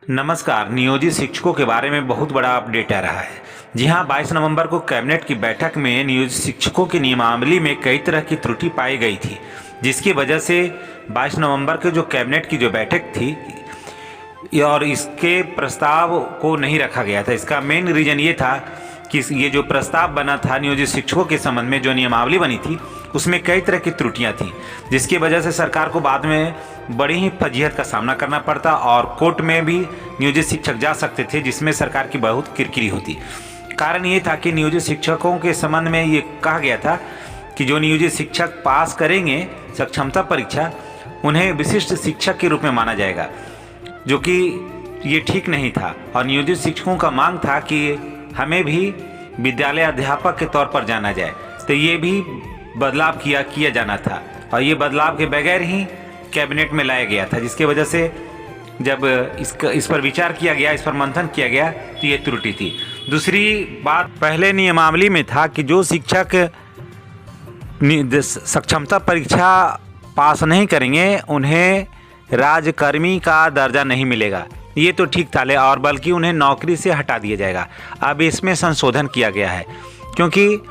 नमस्कार। नियोजित शिक्षकों के बारे में बहुत बड़ा अपडेट आ रहा है। जी हां, 22 नवंबर को कैबिनेट की बैठक में नियोजित शिक्षकों की नियमावली में कई तरह की त्रुटि पाई गई थी, जिसकी वजह से 22 नवंबर के जो कैबिनेट की जो बैठक थी और इसके प्रस्ताव को नहीं रखा गया था। इसका मेन रीज़न ये था कि ये जो प्रस्ताव बना था नियोजित शिक्षकों के संबंध में, जो नियमावली बनी थी, उसमें कई तरह की त्रुटियां थीं, जिसकी वजह से सरकार को बाद में बड़ी ही फजीहत का सामना करना पड़ता और कोर्ट में भी नियोजित शिक्षक जा सकते थे, जिसमें सरकार की बहुत किरकिरी होती। कारण ये था कि नियोजित शिक्षकों के संबंध में ये कहा गया था कि जो नियोजित शिक्षक पास करेंगे सक्षमता परीक्षा, उन्हें विशिष्ट शिक्षक के रूप में माना जाएगा, जो कि ये ठीक नहीं था। और नियोजित शिक्षकों का मांग था कि हमें भी विद्यालय अध्यापक के तौर पर जाना जाए, तो ये भी बदलाव किया जाना था और ये बदलाव के बगैर ही कैबिनेट में लाया गया था, जिसकी वजह से जब इस पर विचार किया गया, इस पर मंथन किया गया, तो ये त्रुटि थी। दूसरी बात, पहले नियमावली में था कि जो शिक्षक सक्षमता परीक्षा पास नहीं करेंगे उन्हें राजकर्मी का दर्जा नहीं मिलेगा। ये तो ठीक था, और बल्कि उन्हें नौकरी से हटा दिया जाएगा। अब इसमें संशोधन किया गया है, क्योंकि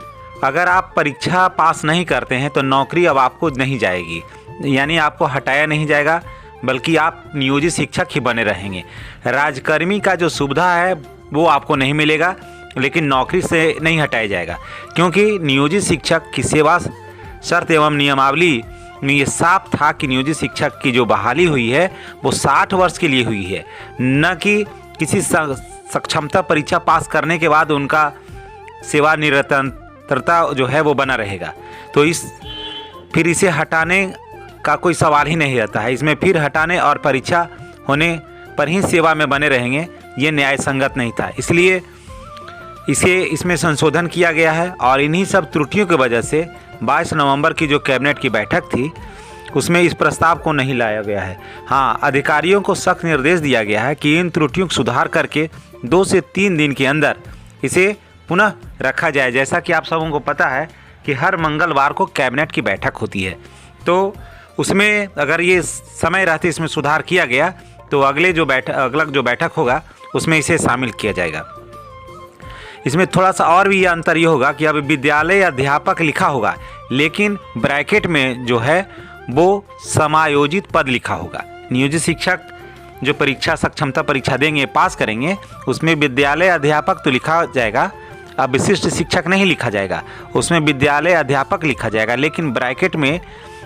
अगर आप परीक्षा पास नहीं करते हैं तो नौकरी अब आपको नहीं जाएगी, यानी आपको हटाया नहीं जाएगा, बल्कि आप नियोजित शिक्षक ही बने रहेंगे। राजकर्मी का जो सुविधा है वो आपको नहीं मिलेगा, लेकिन नौकरी से नहीं हटाया जाएगा, क्योंकि नियोजित शिक्षक की सेवा शर्त एवं नियमावली में ये साफ था कि नियोजित शिक्षक की जो बहाली हुई है वो 60 वर्ष के लिए हुई है, न कि किसी सक्षमता परीक्षा पास करने के बाद उनका सेवानिरंतरता जो है वो बना रहेगा। तो फिर इसे हटाने का कोई सवाल ही नहीं रहता है। इसमें फिर हटाने और परीक्षा होने पर ही सेवा में बने रहेंगे, ये न्याय संगत नहीं था। इसलिए इसमें संशोधन किया गया है और इन्हीं सब त्रुटियों की वजह से 22 नवंबर की जो कैबिनेट की बैठक थी उसमें इस प्रस्ताव को नहीं लाया गया है। हाँ, अधिकारियों को सख्त निर्देश दिया गया है कि इन त्रुटियों को सुधार करके 2 से 3 दिन के अंदर इसे पुनः रखा जाए। जैसा कि आप सबों को पता है कि हर मंगलवार को कैबिनेट की बैठक होती है, तो उसमें अगर ये समय रहते इसमें सुधार किया गया तो अगला जो बैठक होगा उसमें इसे शामिल किया जाएगा। इसमें थोड़ा सा और भी ये अंतर ये होगा कि अब विद्यालय अध्यापक लिखा होगा, लेकिन ब्रैकेट में जो है वो समायोजित पद लिखा होगा। नियोजित शिक्षक जो परीक्षा सक्षमता परीक्षा देंगे, पास करेंगे, उसमें विद्यालय अध्यापक तो लिखा जाएगा, अब विशिष्ट शिक्षक नहीं लिखा जाएगा, उसमें विद्यालय अध्यापक लिखा जाएगा, लेकिन ब्रैकेट में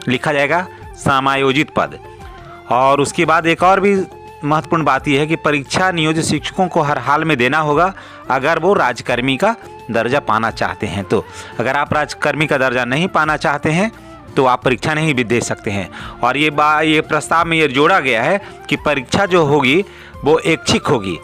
लिखा जाएगा समायोजित पद। और उसके बाद एक और भी महत्वपूर्ण बात यह है कि परीक्षा नियोजित शिक्षकों को हर हाल में देना होगा अगर वो राजकर्मी का दर्जा पाना चाहते हैं। तो अगर आप राजकर्मी का दर्जा नहीं पाना चाहते हैं तो आप परीक्षा नहीं भी दे सकते हैं। और ये प्रस्ताव में ये जोड़ा गया है कि परीक्षा जो होगी वो ऐच्छिक होगी,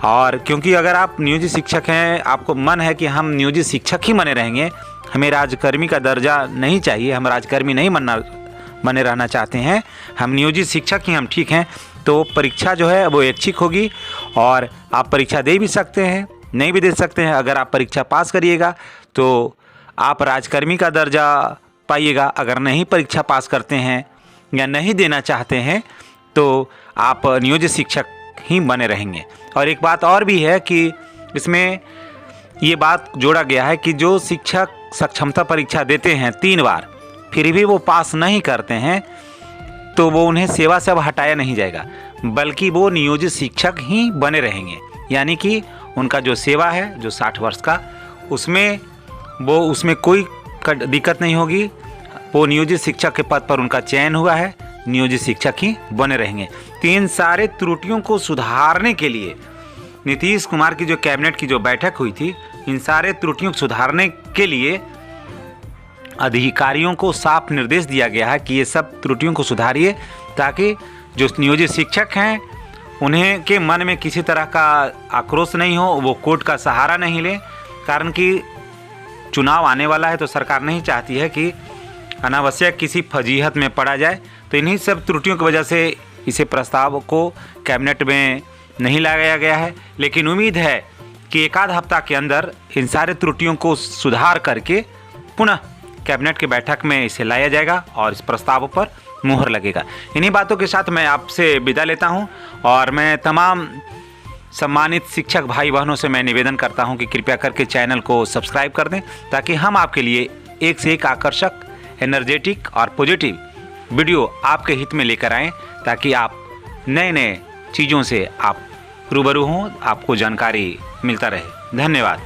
और क्योंकि अगर आप नियोजित शिक्षक हैं, आपको मन है कि हम नियोजित शिक्षक ही बने रहेंगे, हमें राजकर्मी का दर्जा नहीं चाहिए, हम राजकर्मी नहीं बने रहना चाहते हैं, हम नियोजित शिक्षक ही हम ठीक हैं, तो परीक्षा जो है वो ऐच्छिक होगी और आप परीक्षा दे भी सकते हैं, नहीं भी दे सकते हैं। अगर आप परीक्षा पास करिएगा तो आप राजकर्मी का दर्जा पाइएगा, अगर नहीं परीक्षा पास करते हैं या नहीं देना चाहते हैं तो आप नियोजित शिक्षक ही बने रहेंगे। और एक बात और भी है कि इसमें ये बात जोड़ा गया है कि जो शिक्षक सक्षमता परीक्षा देते हैं 3 बार, फिर भी वो पास नहीं करते हैं, तो वो उन्हें सेवा से अब हटाया नहीं जाएगा, बल्कि वो नियोजित शिक्षक ही बने रहेंगे। यानी कि उनका जो सेवा है जो 60 वर्ष का, उसमें कोई दिक्कत नहीं होगी, वो नियोजित शिक्षक के पद पर उनका चयन हुआ है, नियोजित शिक्षक ही बने रहेंगे। तो इन सारे त्रुटियों को सुधारने के लिए नीतीश कुमार की जो कैबिनेट की जो बैठक हुई थी, इन सारे त्रुटियों को सुधारने के लिए अधिकारियों को साफ निर्देश दिया गया है कि ये सब त्रुटियों को सुधारिए, ताकि जो नियोजित शिक्षक हैं उन्हें के मन में किसी तरह का आक्रोश नहीं हो, वो कोर्ट का सहारा नहीं लें। कारण कि चुनाव आने वाला है, तो सरकार नहीं चाहती है कि अनावश्यक किसी फजीहत में पड़ा जाए। तो इन्हीं सब त्रुटियों की वजह से इसे प्रस्ताव को कैबिनेट में नहीं लाया गया है, लेकिन उम्मीद है कि एक आध हफ्ता के अंदर इन सारे त्रुटियों को सुधार करके पुनः कैबिनेट की बैठक में इसे लाया जाएगा और इस प्रस्ताव पर मुहर लगेगा। इन्हीं बातों के साथ मैं आपसे विदा लेता हूं और मैं तमाम सम्मानित शिक्षक भाई बहनों से मैं निवेदन करता हूं कि कृपया करके चैनल को सब्सक्राइब कर दें, ताकि हम आपके लिए एक से एक आकर्षक, एनर्जेटिक और पॉजिटिव वीडियो आपके हित में लेकर आएँ, ताकि आप नए नए चीज़ों से आप रूबरू हों, आपको जानकारी मिलता रहे। धन्यवाद।